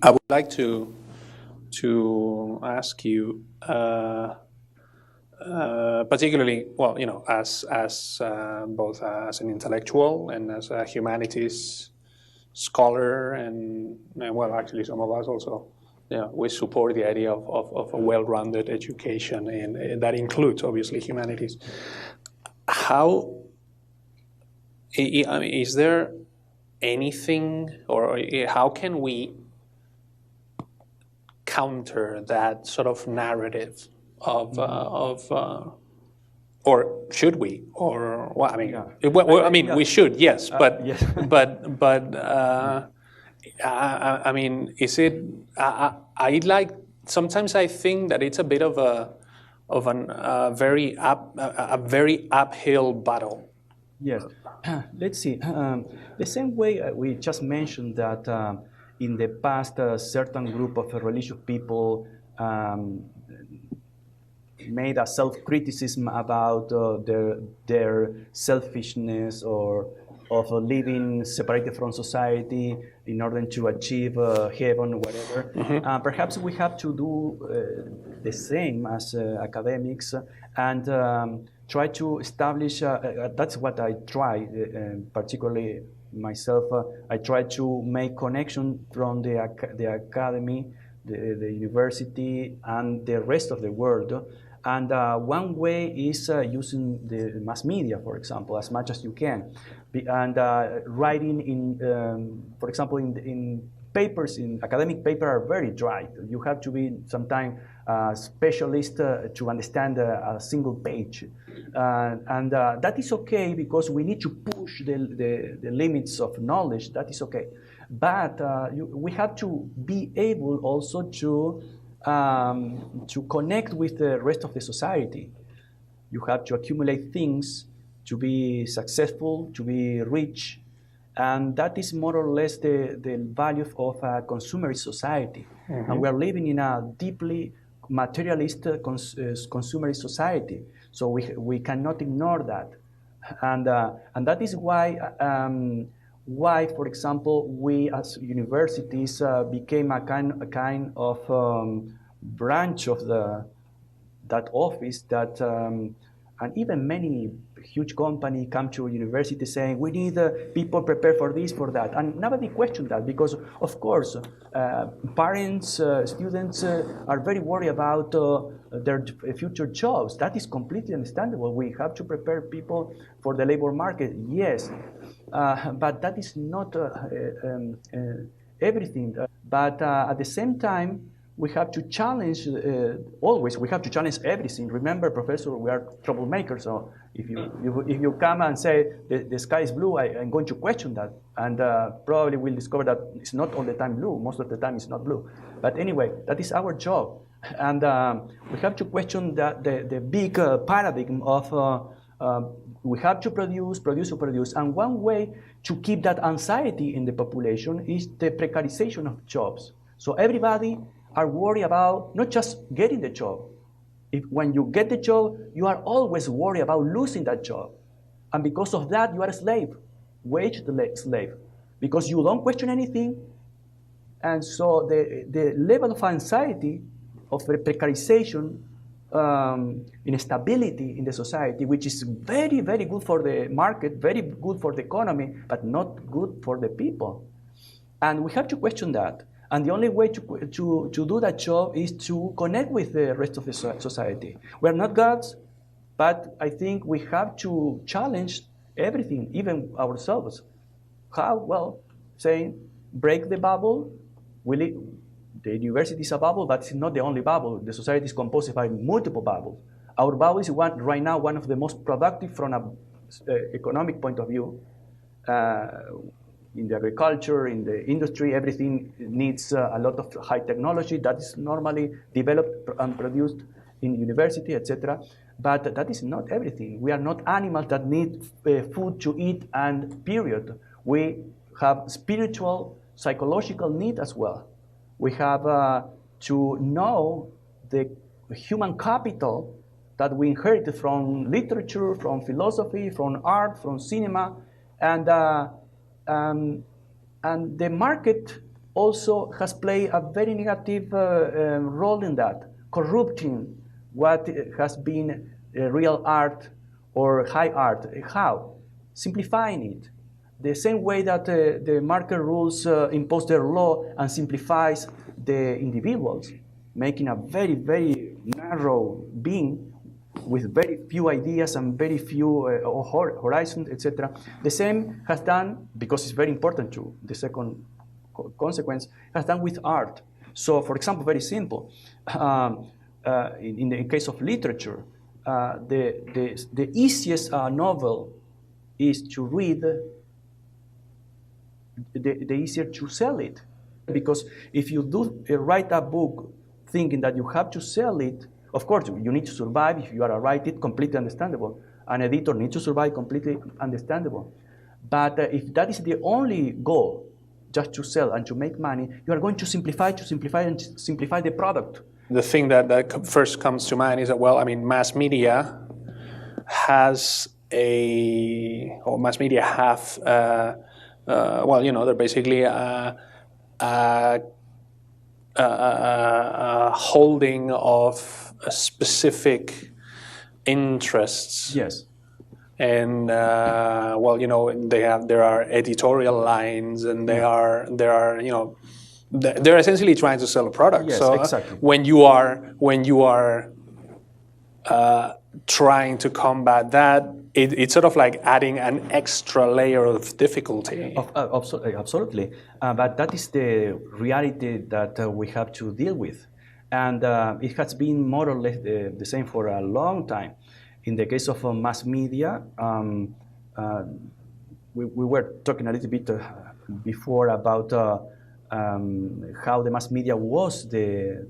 I would like to ask you, particularly, well, as both as an intellectual and as a humanities scholar, and well, actually, some of us also, we support the idea of a well-rounded education, and that includes obviously humanities. How, I mean, is there anything, or how can we counter that sort of narrative of or should we, or well, I mean, well, I mean, we should, yes, but yes. but I mean, is it? I like, sometimes I think that it's a bit of a very uphill battle. Yes. Let's see. The same way we just mentioned that in the past, a certain group of religious people made a self-criticism about their selfishness or of living separated from society in order to achieve heaven or whatever. Mm-hmm. Perhaps we have to do the same as academics and try to establish, that's what I try, particularly myself, I try to make connection from the academy, the university, and the rest of the world. And one way is using the mass media, for example, as much as you can. And writing in, for example, in papers, in academic papers are very dry. You have to be sometimes a specialist to understand a single page. And that is okay because we need to push the limits of knowledge. That is okay. But we have to be able also to connect with the rest of the society. You have to accumulate things to be successful, to be rich, and that is more or less the value of a consumerist society. Mm-hmm. And we are living in a deeply materialist consumerist society, so we cannot ignore that. And that is why, for example, we as universities became a kind of branch of that office that, and even many huge companies come to a university saying, we need people prepared for this, for that. And nobody questioned that because, of course, parents, students are very worried about their future jobs. That is completely understandable. We have to prepare people for the labor market, yes. But that is not everything. But at the same time, we have to challenge, always, we have to challenge everything. Remember, Professor, we are troublemakers, so if you come and say the sky is blue, I'm going to question that, and probably we'll discover that it's not all the time blue. Most of the time it's not blue. But anyway, that is our job. And we have to question the big paradigm of we have to produce. And one way to keep that anxiety in the population is the precarization of jobs. So everybody are worried about not just getting the job. When you get the job, you are always worried about losing that job. And because of that, you are a slave, wage slave, because you don't question anything. And so the level of anxiety, of precarization, instability in the society, which is very, very good for the market, very good for the economy, but not good for the people. And we have to question that. And the only way to do that job is to connect with the rest of the society. We're not gods, but I think we have to challenge everything, even ourselves. How? Well, saying, break the bubble. The university is a bubble, but it's not the only bubble. The society is composed by multiple bubbles. Our bubble is right now one of the most productive from an economic point of view. In the agriculture, in the industry, everything needs a lot of high technology that is normally developed and produced in university, etc. But that is not everything. We are not animals that need food to eat and period. We have spiritual, psychological need as well. We have to know the human capital that we inherited from literature, from philosophy, from art, from cinema, and the market also has played a very negative role in that, corrupting what has been real art or high art. How? Simplifying it. The same way that the market rules impose their law and simplifies the individuals, making a very, very narrow being with very few ideas and very few horizons, etc. The same has done, because it's very important to the second consequence, has done with art. So, for example, very simple. In the case of literature, the easiest novel is to read, the easier to sell it. Because if you do write a book thinking that you have to sell it, of course, you need to survive. If you are a writer, completely understandable. An editor needs to survive, completely understandable. But if that is the only goal, just to sell and to make money, you are going to simplify the product. The thing that first comes to mind is that, well, I mean, mass media have, well, you know, they're basically a holding of specific interests. Yes. And well, you know, there are editorial lines, and there are you know, they're essentially trying to sell a product. Yes, so exactly. when you are trying to combat that, it's sort of like adding an extra layer of difficulty. Absolutely. But that is the reality that we have to deal with. And it has been more or less the same for a long time. In the case of mass media, we were talking a little bit before about how the mass media was the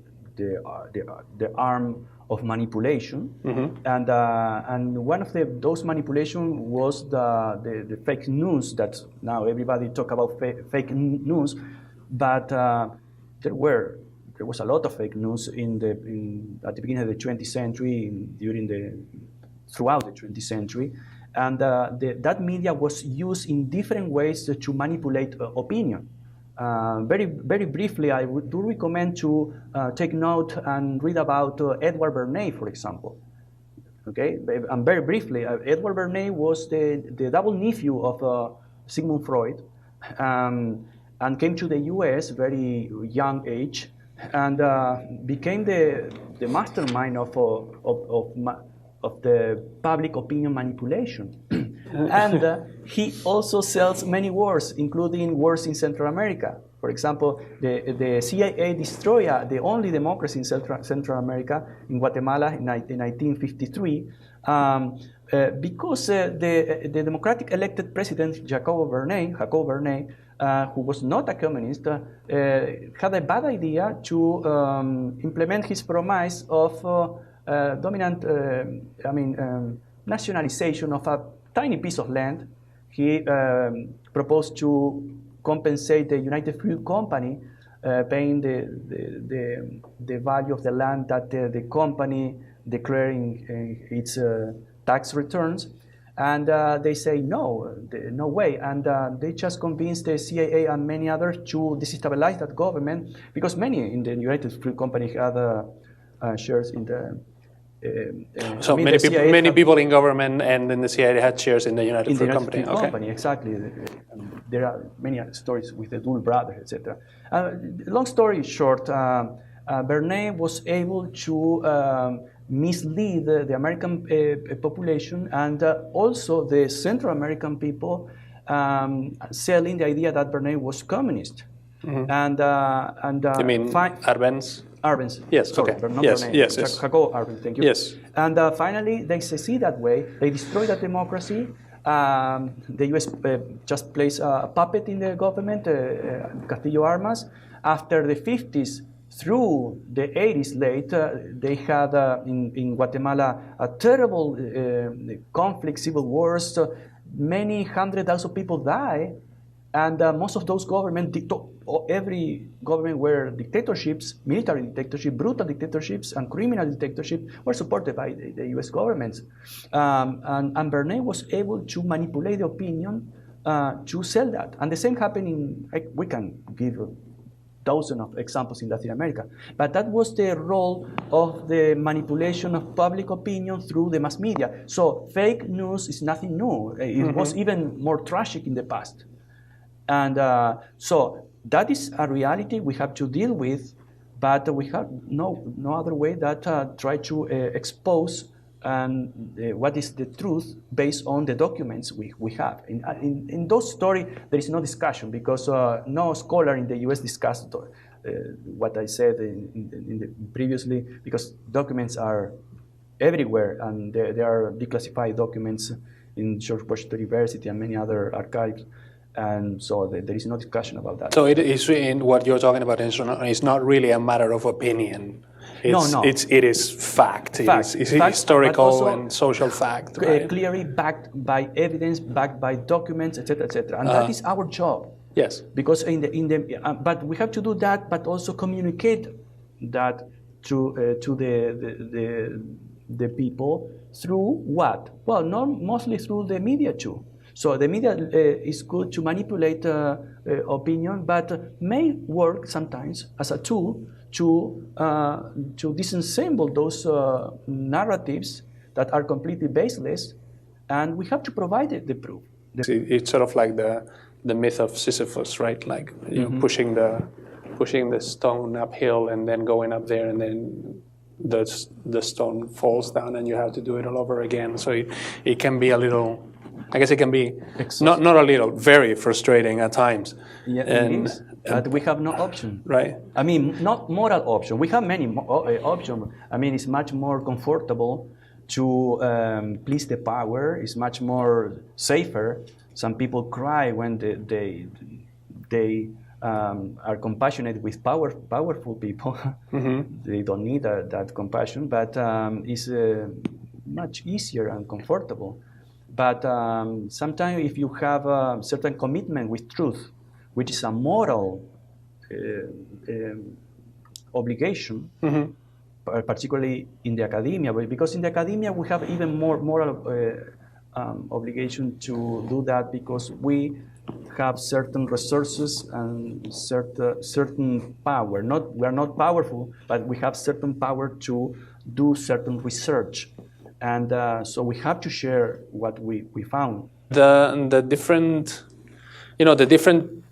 arm of manipulation, and one of those manipulation was the fake news. That now everybody talk about fake news, but there was a lot of fake news at the beginning of the 20th century, throughout the 20th century, and that media was used in different ways to manipulate opinion. Very, very briefly, I do recommend to take note and read about Edward Bernays, for example. Okay, and very briefly, Edward Bernays was the double nephew of Sigmund Freud, and came to the U.S. very young age, and became the mastermind of the public opinion manipulation. And he also sells many wars, including wars in Central America. For example, the CIA destroyed the only democracy in Central America, in Guatemala, in 1953, because the democratic elected president, Jacobo Bernays, who was not a communist, had a bad idea to implement his promise of nationalization of a tiny piece of land. He proposed to compensate the United Fruit Company, paying the value of the land that the company declaring its tax returns. And they say no way, and they just convinced the CIA and many others to destabilize that government, because many in the United Fruit Company had shares in the. So many people in government and in the CIA had shares in the United Fruit Company. Company, exactly. There are many stories with the Dull brothers, etc. Long story short, Bernays was able to mislead the American population and also the Central American people, selling the idea that Bernays was communist. Mm-hmm. You mean Arbenz? Arbenz. Yes. Sorry, okay. not yes. Bernays. Yes. Yes. Jacobo Arbenz. Thank you. Yes. And finally, they succeed that way. They destroy that democracy. The U.S. just placed a puppet in the government, Castillo Armas. After the 50s through the 80s late, they had in Guatemala a terrible conflict, civil wars. Many 100,000 people died. And most of those governments, every government were dictatorships, military dictatorships, brutal dictatorships, and criminal dictatorships were supported by the U.S. governments. And Bernays was able to manipulate the opinion to sell that. And the same happened we can give dozens of examples in Latin America. But that was the role of the manipulation of public opinion through the mass media. So fake news is nothing new. It was even more tragic in the past. And so that is a reality we have to deal with, but we have no other way that try to expose what is the truth based on the documents we have. In those stories, there is no discussion because no scholar in the U.S. discussed what I said previously, because documents are everywhere, and there are declassified documents in George Washington University and many other archives. And so there is no discussion about that. So it is in what you're talking about is not really a matter of opinion. It is fact. It's historical and social fact. Right? Clearly backed by evidence, backed by documents, etc., etc. And that is our job. Yes. Because but we have to do that, but also communicate that to the people through what? Well, mostly through the media too. So the media is good to manipulate opinion, but may work sometimes as a tool to disassemble those narratives that are completely baseless, and we have to provide the proof. It's sort of like the myth of Sisyphus, right? Like pushing the stone uphill and then going up there, and then the stone falls down, and you have to do it all over again. So it can be a little. I guess it can be not a little, very frustrating at times. Yeah, it is. But we have no option. Right. I mean, not moral option. We have many options. I mean, it's much more comfortable to please the power. It's much more safer. Some people cry when they are compassionate with powerful people. They don't need that compassion, but it's much easier and comfortable. But sometimes if you have a certain commitment with truth, which is a moral obligation, particularly in the academia, because in the academia we have even more moral obligation to do that, because we have certain resources and certain power. We are not powerful, but we have certain power to do certain research. And so we have to share what we found. The different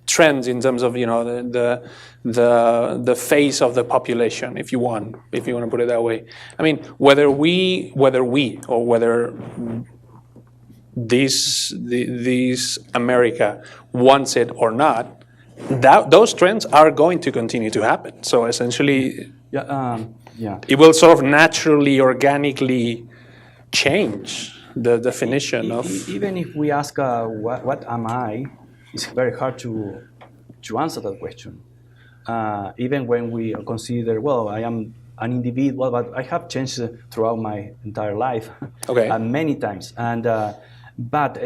trends in terms of the face of the population, if you want to put it that way. I mean, whether we or whether this America wants it or not, those trends are going to continue to happen. So essentially, it will sort of naturally, organically change the definition of. Even if we ask what am I, it's very hard to answer that question. Even when we consider, well, I am an individual, but I have changed throughout my entire life, and many times. And but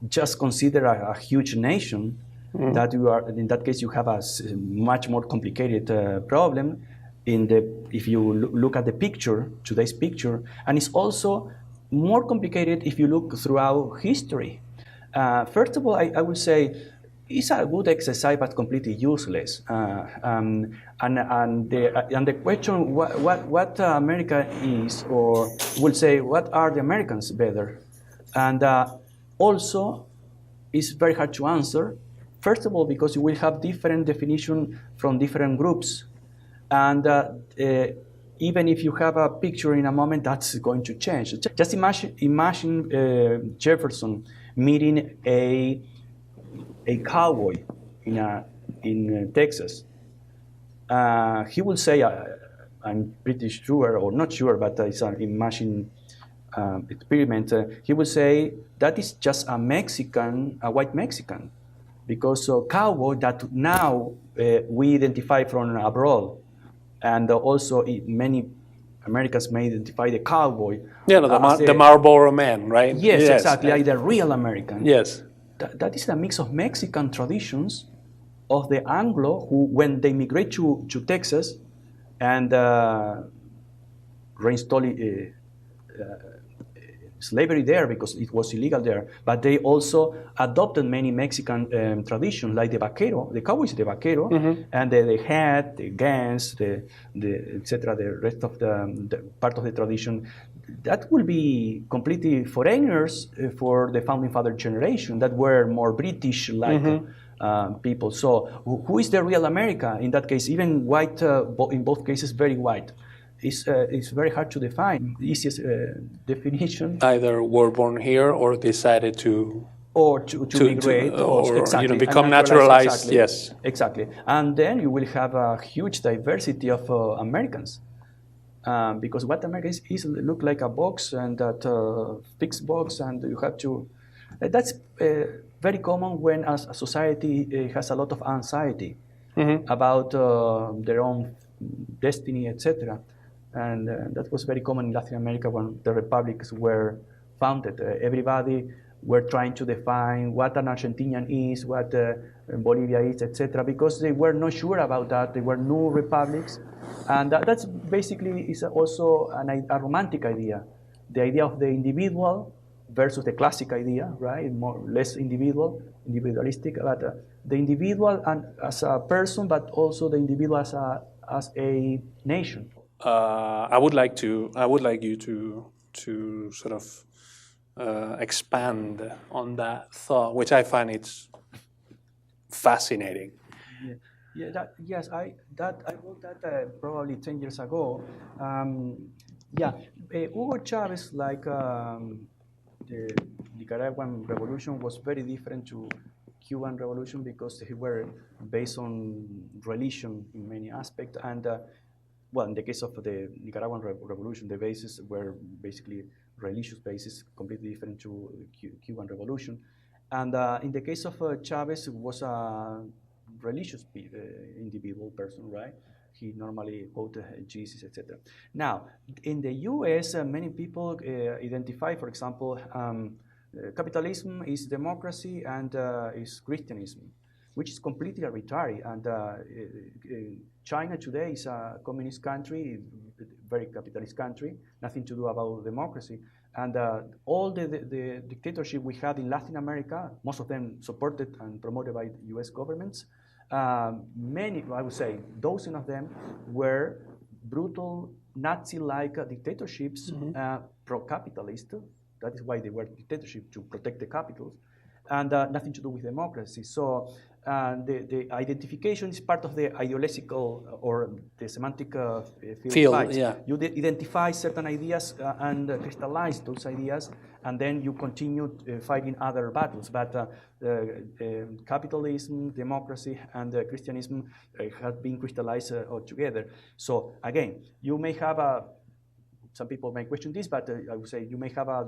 just consider a huge nation that you are. In that case, you have a much more complicated problem. If you look at the picture, today's picture, and it's also more complicated if you look throughout history. First of all, I would say it's a good exercise, but completely useless. And the question, what America is, or we'll say, what are the Americans better? And also, it's very hard to answer. First of all, because you will have different definition from different groups. And even if you have a picture in a moment, that's going to change. Just imagine Jefferson meeting a cowboy in Texas. He will say, I'm pretty sure, or not sure, but it's an imagine experiment. He will say that is just a Mexican, a white Mexican, because a cowboy that now we identify from abroad. And also, many Americans may identify the cowboy. Yeah, the Marlboro Man, right? Yes, exactly, like the real American. Yes. That is a mix of Mexican traditions of the Anglo who, when they migrate to Texas and reinstall slavery there because it was illegal there, but they also adopted many Mexican traditions, like the vaquero, the cowboys, the vaquero, and the hat, the guns, the etc. The rest of the part of the tradition. That will be completely foreigners for the founding father generation that were more British-like people. So who is the real America in that case? Even white, in both cases, very white. It's very hard to define. The easiest definition. Either were born here or decided to migrate, or exactly, become naturalized. Exactly, yes, exactly. And then you will have a huge diversity of Americans. Because what America is look like a box, and that fixed box, and you have to. That's very common when a society has a lot of anxiety about their own destiny, etc. And that was very common in Latin America when the republics were founded. Everybody were trying to define what an Argentinian is, what Bolivia is, etc., because they were not sure about that. They were new republics. And that's basically is also a romantic idea, the idea of the individual versus the classic idea, right? Less individualistic, but the individual and as a person, but also the individual as a nation. I would like you to sort of expand on that thought, which I find it's fascinating. Yes, I wrote that probably 10 years ago. Hugo Chavez, like the Nicaraguan revolution, was very different to Cuban revolution because they were based on religion in many aspects. And in the case of the Nicaraguan revolution, the bases were basically religious basis, completely different to Cuban revolution. And in the case of Chavez, it was a religious individual person, right? He normally quoted Jesus, etc. Now, in the U.S., many people identify, for example, capitalism is democracy and is Christianism, which is completely arbitrary. And China today is a communist country, very capitalist country, nothing to do about democracy. And all the dictatorship we had in Latin America, most of them supported and promoted by U.S. governments. Many, I would say, dozens of them were brutal Nazi-like dictatorships, pro-capitalist. That is why they were dictatorship, to protect the capitals, and nothing to do with democracy. So the identification is part of the ideological or the semantic field fight. Yeah. You identify certain ideas and crystallize those ideas, and then you continue fighting other battles. But capitalism, democracy, and Christianism have been crystallized altogether. So again, you may have some people may question this, but I would say you may have a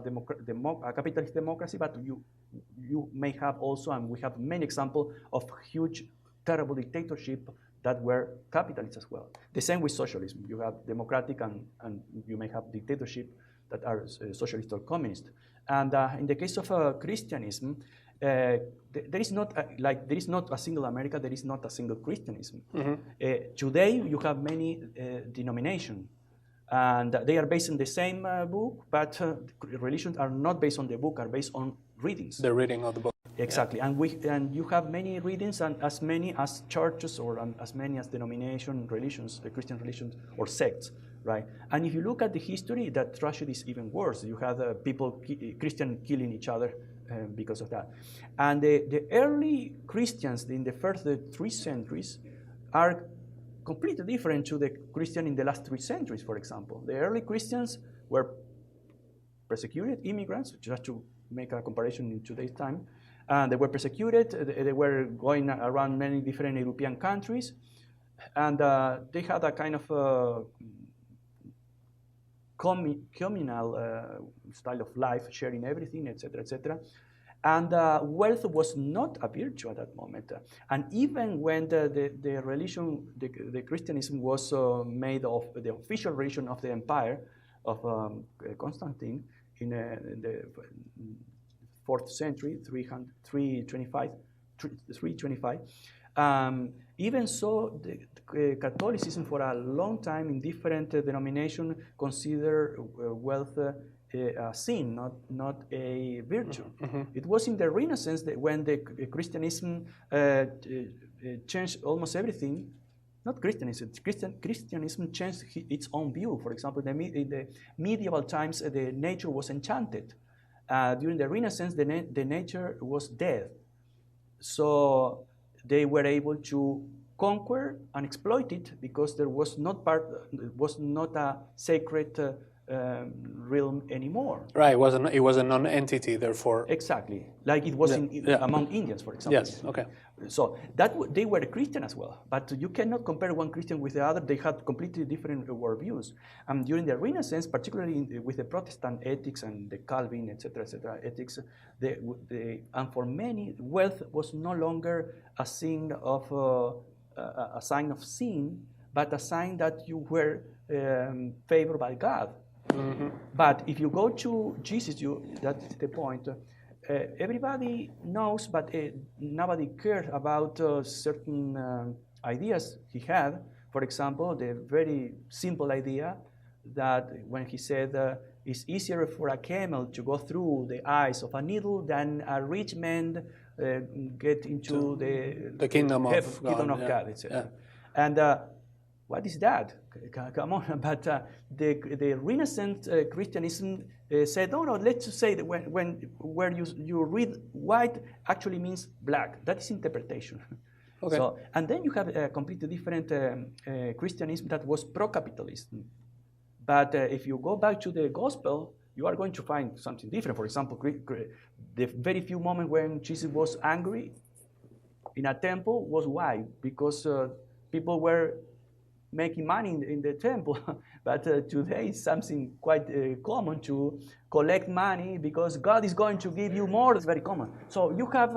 capitalist democracy, but you may have also, and we have many examples of huge, terrible dictatorship that were capitalist as well. The same with socialism. You have democratic and you may have dictatorship that are socialist or communist. And in the case of Christianism, there is not a single America. There is not a single Christianism. Today you have many denominations. And they are based on the same book, but religions are not based on the book, are based on readings. The reading of the book. Exactly, yeah. and you have many readings, and as many as churches or as many as denomination religions, Christian religions or sects, right? And if you look at the history, that tragedy is even worse. You have people, Christian killing each other because of that. And the early Christians in the first 3 centuries are completely different to the Christian in the last 3 centuries, for example. The early Christians were persecuted immigrants, just to make a comparison in today's time. And they were persecuted. They were going around many different European countries. And they had a kind of communal style of life, sharing everything, etc., etc. And wealth was not a virtue at that moment. And even when the religion, the Christianism was made of the official religion of the empire of Constantine in the 4th century, 325, even so, the Catholicism for a long time in different denominations considered wealth a sin, not a virtue. It was in the Renaissance that when the Christianism changed almost everything. Not Christianism. Christianism changed its own view. For example, in the medieval times, the nature was enchanted. During the Renaissance, the nature was dead. So they were able to conquer and exploit it because there was not a sacred realm anymore. Right, it was a non-entity, therefore. Exactly, like it was among Indians, for example. Yes, okay. So they were a Christian as well, but you cannot compare one Christian with the other. They had completely different worldviews. And during the Renaissance, particularly with the Protestant ethics and the Calvin, etc., ethics, and for many, wealth was no longer a sign of sin, but a sign that you were favored by God. But if you go to Jesus, that's the point. Everybody knows, but nobody cared about certain ideas he had. For example, the very simple idea that when he said it's easier for a camel to go through the eyes of a needle than a rich man get into the kingdom of God, etc. And what is that? Come on, but the Renaissance Christianism said, no, let's just say that where you read white actually means black. That is interpretation. Okay. So, and then you have a completely different Christianism that was pro-capitalist. But if you go back to the gospel, you are going to find something different. For example, the very few moments when Jesus was angry in a temple was why? Because people were making money in the temple, but today it's something quite common to collect money because God is going to give you more. It's very common. So you have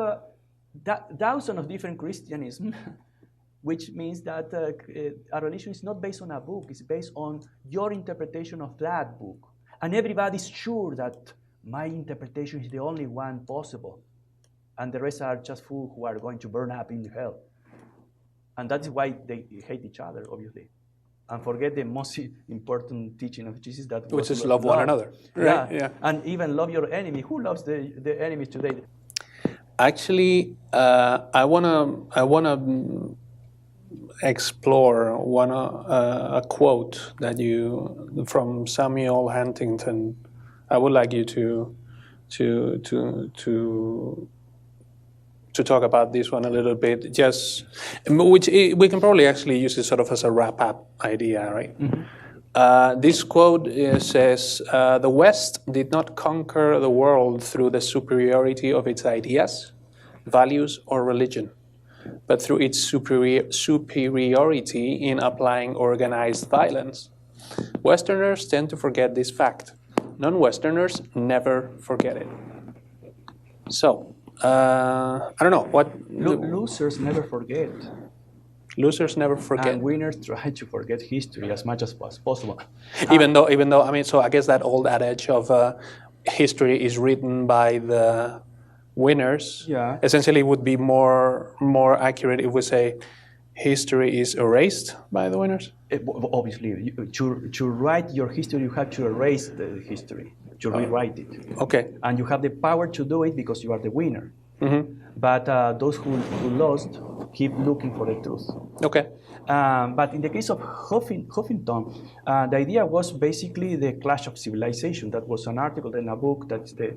thousands of different Christianism, which means that a religion is not based on a book, it's based on your interpretation of that book. And everybody's sure that my interpretation is the only one possible, and the rest are just fools who are going to burn up in hell. And that's why they hate each other, obviously, and forget the most important teaching of Jesus, which is love one another. Right? Yeah, and even love your enemy. Who loves the enemy today? Actually, I wanna explore a quote that from Samuel Huntington. I would like you to talk about this one a little bit, which we can probably actually use it sort of as a wrap-up idea, right? Mm-hmm. This quote says, "The West did not conquer the world through the superiority of its ideas, values, or religion, but through its superiority in applying organized violence. Westerners tend to forget this fact. Non-Westerners never forget it." So, I don't know what. Losers never forget. Losers never forget. And winners try to forget history as much as possible. Even though, I mean, so I guess that old adage of history is written by the winners. Yeah. Essentially, would be more accurate if we say history is erased by the winners. Obviously, to write your history, you have to erase the history. To rewrite it. Okay. And you have the power to do it because you are the winner. Mm-hmm. But those who lost keep looking for the truth. Okay. But in the case of Huffington, the idea was basically the clash of civilization. That was an article in a book. That's the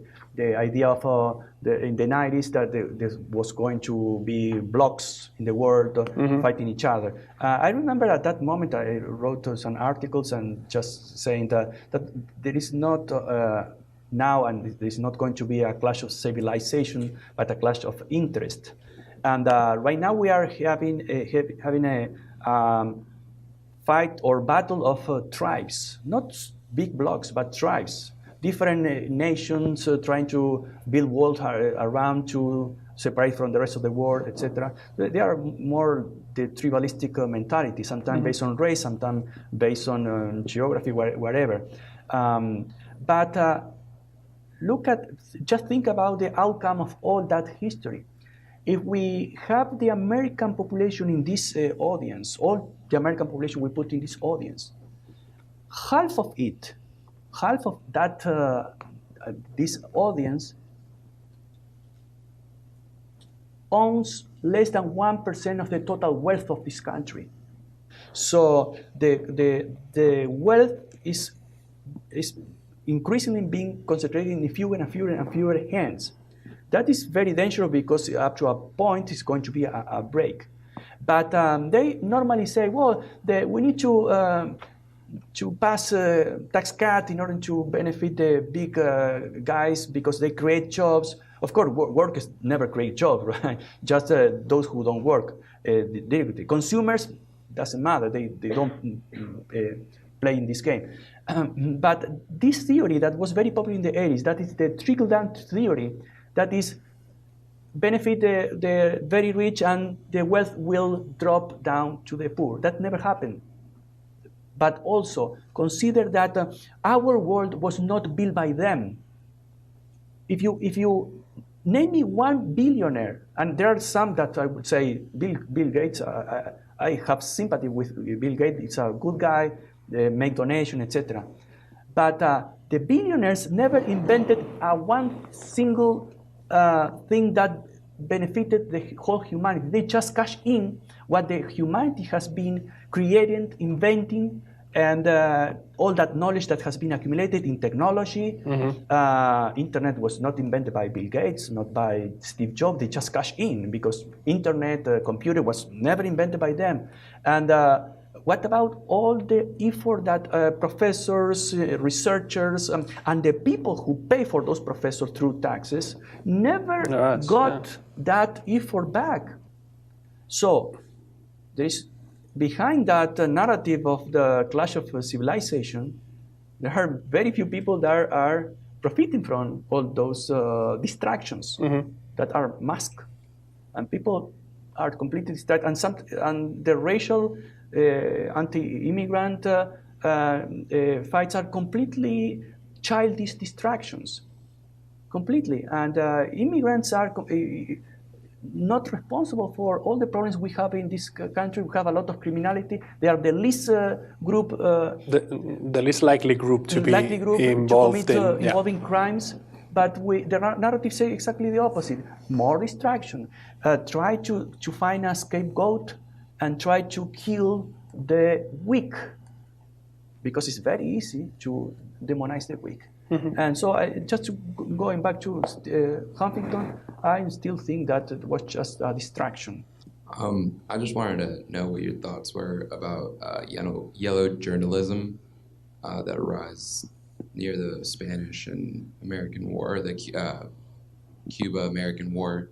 idea of in the 90s that there was going to be blocks in the world fighting each other. I remember at that moment I wrote some articles and just saying that there is not now, and there is not going to be a clash of civilization, but a clash of interest. And right now we are having a fight or battle of tribes, not big blocks, but tribes. Different nations trying to build walls around to separate from the rest of the world, etc. They are more the tribalistic mentality, sometimes based on race, sometimes based on geography, whatever. But just think about the outcome of all that history. If we have the American population in this audience, all the American population we put in this audience, half of it half of that this audience owns less than 1% of the total wealth of this country. So the wealth is increasingly being concentrated in fewer and fewer and fewer hands. That is very dangerous because up to a point it's going to be a break. But they normally say, well, we need to pass a tax cut in order to benefit the big guys because they create jobs. Of course, workers never create jobs, right? Just those who don't work. The consumers, doesn't matter. They don't play in this game. But this theory that was very popular in the 80s, that is the trickle-down theory, that is benefit the very rich and the wealth will drop down to the poor. That never happened. But also consider that our world was not built by them. If you name me one billionaire, and there are some that I would say Bill Gates. I have sympathy with Bill Gates. He's a good guy, make donation, etc. But the billionaires never invented one single thing that benefited the whole humanity. They just cash in what the humanity has been creating, inventing, and all that knowledge that has been accumulated in technology. Mm-hmm. Internet was not invented by Bill Gates, not by Steve Jobs. They just cash in because internet, computer was never invented by them. And what about all the effort that professors, researchers, and the people who pay for those professors through taxes never got that effort back? So there is behind that narrative of the clash of civilization, there are very few people that are profiting from all those distractions mm-hmm. that are masked, and people are completely distracted. And the racial anti-immigrant fights are completely childish distractions, completely. And immigrants are not responsible for all the problems we have in this country. We have a lot of criminality. They are the least group, the least likely group to be involved involving crimes. But the narrative say exactly the opposite. More distraction. Try to find a scapegoat and try to kill the weak, because it's very easy to demonize the weak. Mm-hmm. And so, going back to Huntington, I still think that it was just a distraction. I just wanted to know what your thoughts were about yellow journalism that arose near the Spanish and American War, the Cuba-American War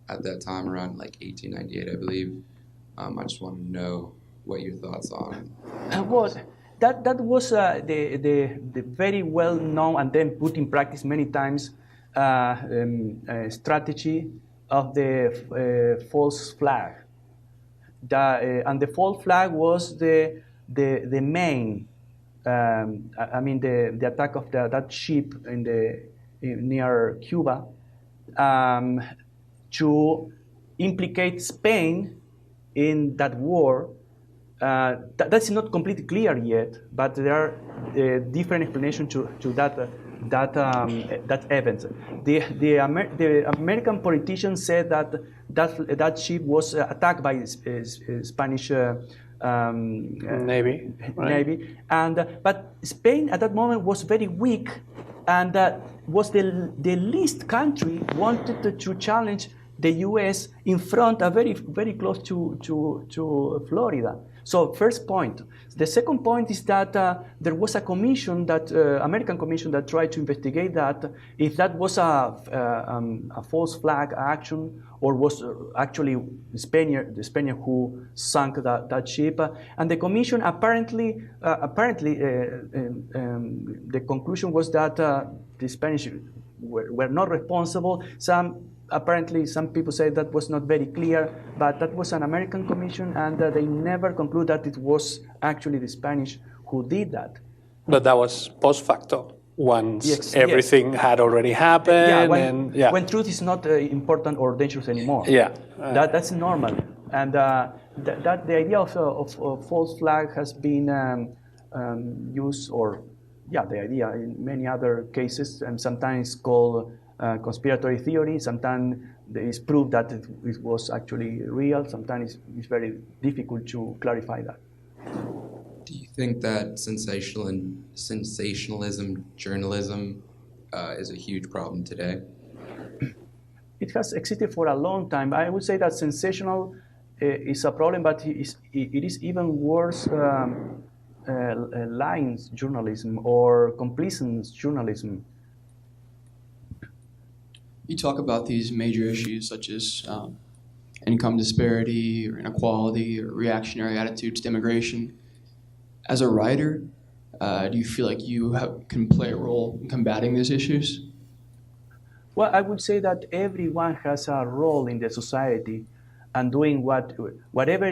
at that time, around like 1898, I believe. I just wanted to know what your thoughts on That was the very well known and then put in practice many times strategy of the false flag. And the false flag was the main. The attack of that ship near Cuba to implicate Spain in that war. That's not completely clear yet, but there are different explanations to that event. The American politicians said that ship was attacked by Spanish Navy, right? But Spain at that moment was very weak, and was the least country wanted to challenge the U.S. in front, very very close to Florida. So first point. The second point is that there was a commission, American commission, that tried to investigate that, if that was a false flag action or was actually the Spaniard who sunk that ship. And the commission apparently the conclusion was that the Spanish were not responsible. Apparently, some people say that was not very clear, but that was an American commission, and they never conclude that it was actually the Spanish who did that. But that was post facto, once everything had already happened. When truth is not important or dangerous anymore. That's normal. And the idea of false flag has been used or yeah, the idea in many other cases, and sometimes called conspiratory theory. Sometimes it's proved that it was actually real. Sometimes it's very difficult to clarify that. Do you think that sensationalism journalism is a huge problem today? It has existed for a long time. I would say that sensational is a problem, but it is even worse lines journalism or complacent journalism. You talk about these major issues such as income disparity or inequality or reactionary attitudes to immigration. As a writer, do you feel like you can play a role in combating these issues? Well, I would say that everyone has a role in the society, and doing whatever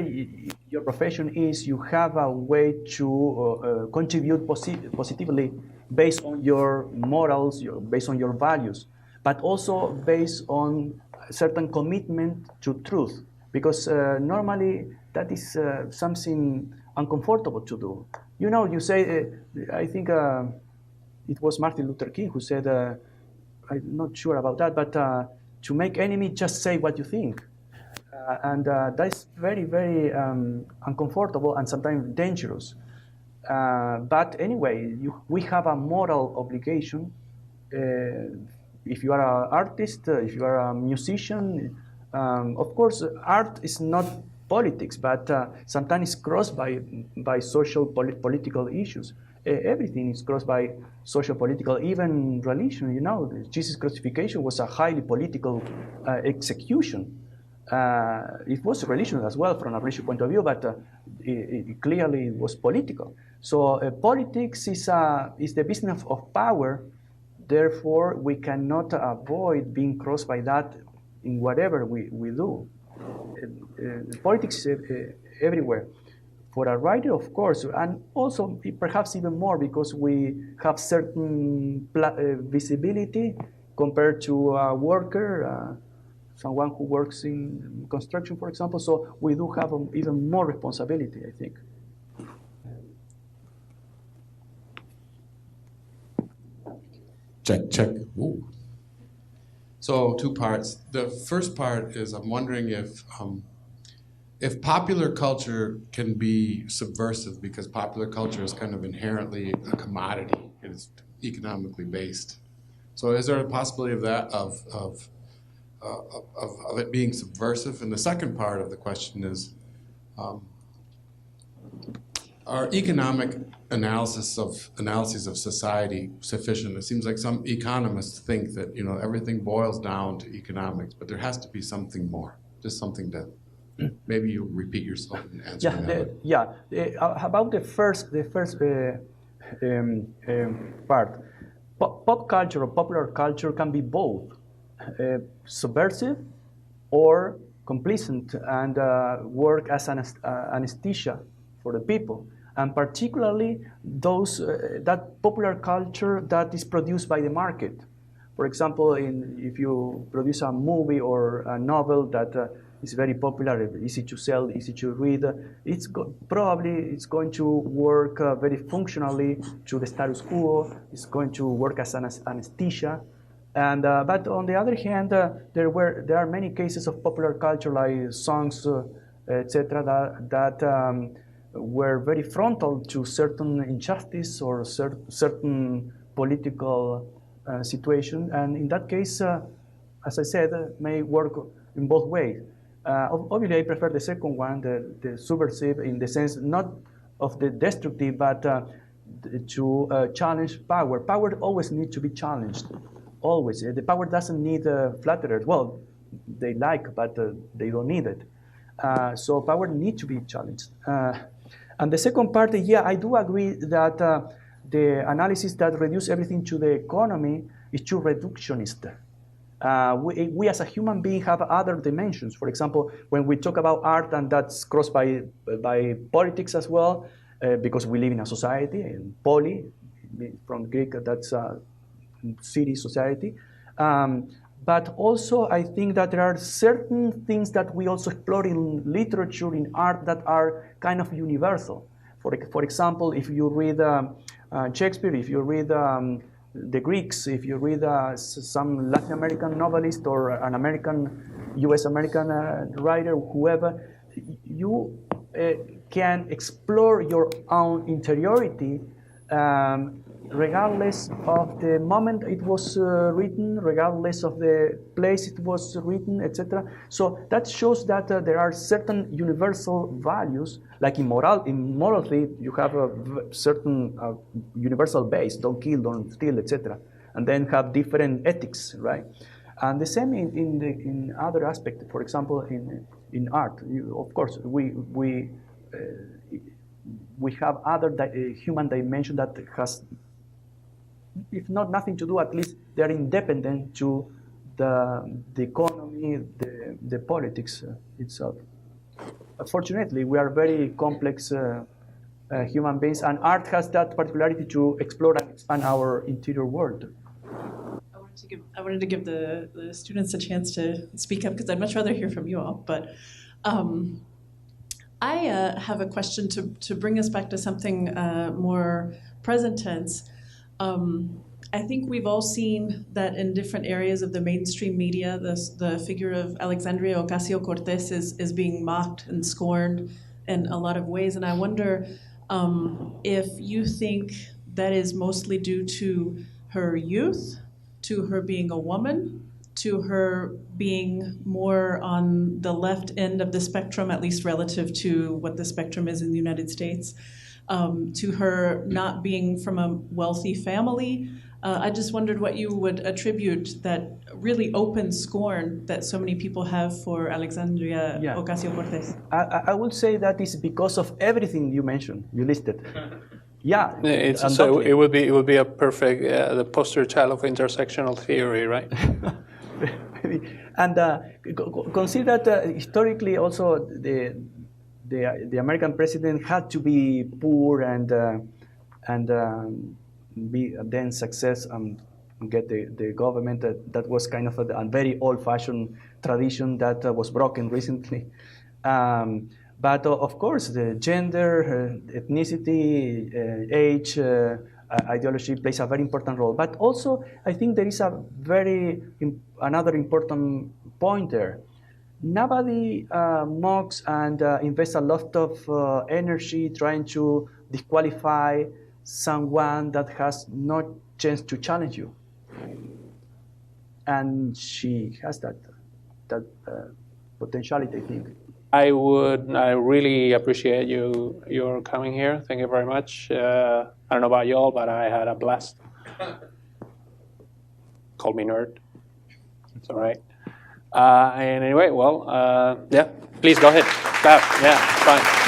your profession is, you have a way to contribute positively based on your morals, based on your values, but also based on certain commitment to truth, because normally that is something uncomfortable to do. You know, you say, I think it was Martin Luther King who said, I'm not sure about that, but to make enemy, just say what you think. And that is very, very uncomfortable and sometimes dangerous. But anyway, we have a moral obligation. If you are an artist, if you are a musician, of course, art is not politics, but sometimes it's crossed by social political issues. Everything is crossed by social political, even religion. You know, Jesus' crucifixion was a highly political execution. It was religion as well from a religious point of view, but it clearly was political. So politics is the business of power. Therefore, we cannot avoid being crossed by that in whatever we do. Politics is everywhere. For a writer, of course, and also perhaps even more because we have certain visibility compared to a worker, someone who works in construction, for example. So we do have even more responsibility, I think. Check. Ooh. So 2 parts. The first part is I'm wondering if popular culture can be subversive, because popular culture is kind of inherently a commodity. It's economically based. So is there a possibility of that, of it being subversive? And the second part of the question is, are economic analyses of society sufficient? It seems like some economists think that everything boils down to economics, but there has to be something more, just something that maybe you repeat yourself and answer that. About the first part, pop culture or popular culture can be both subversive or complacent and work as an anesthesia for the people, and particularly those that popular culture that is produced by the market. For example, if you produce a movie or a novel that is very popular, easy to sell, easy to read, probably it's going to work very functionally to the status quo. It's going to work as an anesthesia. And but on the other hand, there are many cases of popular culture like songs, etc., that were very frontal to certain injustice or certain political situation. And in that case, as I said, may work in both ways. Obviously, I prefer the second one, the subversive, in the sense not of the destructive, but to challenge power. Power always needs to be challenged. Always. The power doesn't need flatterers. Well, they like, but they don't need it. So power needs to be challenged. And the second part, I do agree that the analysis that reduces everything to the economy is too reductionist. We as a human being have other dimensions. For example, when we talk about art, and that's crossed by politics as well, because we live in a society, in poly, from Greek, that's city society. But also, I think that there are certain things that we also explore in literature, in art, that are kind of universal. For example, if you read Shakespeare, if you read the Greeks, if you read some Latin American novelist or an U.S. American writer, whoever, you can explore your own interiority regardless of the moment it was written, regardless of the place it was written, etc. So that shows that there are certain universal values, like in morality, you have a certain universal base: don't kill, don't steal, etc. And then have different ethics, right? And the same in other aspects. For example, in art, of course, we have other human dimension that has, if not nothing to do, at least they are independent to the economy, the politics itself. Fortunately, we are very complex human beings, and art has that particularity to explore and expand our interior world. I wanted to give the students a chance to speak up because I'd much rather hear from you all. But I have a question to bring us back to something more present tense. I think we've all seen that in different areas of the mainstream media, the figure of Alexandria Ocasio-Cortez is being mocked and scorned in a lot of ways. And I wonder if you think that is mostly due to her youth, to her being a woman, to her being more on the left end of the spectrum, at least relative to what the spectrum is in the United States, to her not being from a wealthy family. I just wondered what you would attribute that really open scorn that so many people have for Alexandria Ocasio-Cortez. I would say that is because of everything you mentioned, you listed. Yeah, so it would be a perfect the poster child of intersectional theory, right? And consider that historically also the American president had to be poor and be then success and get the government. That was kind of a very old-fashioned tradition that was broken recently. But of course, the gender, ethnicity, age, ideology plays a very important role. But also, I think there is another important point there. Nobody mocks and invests a lot of energy trying to disqualify someone that has no chance to challenge you. And she has that potentiality, I think. I really appreciate your coming here. Thank you very much. I don't know about you all, but I had a blast. Call me nerd. It's all right. And anyway, well, yeah, please go ahead. Yeah, fine.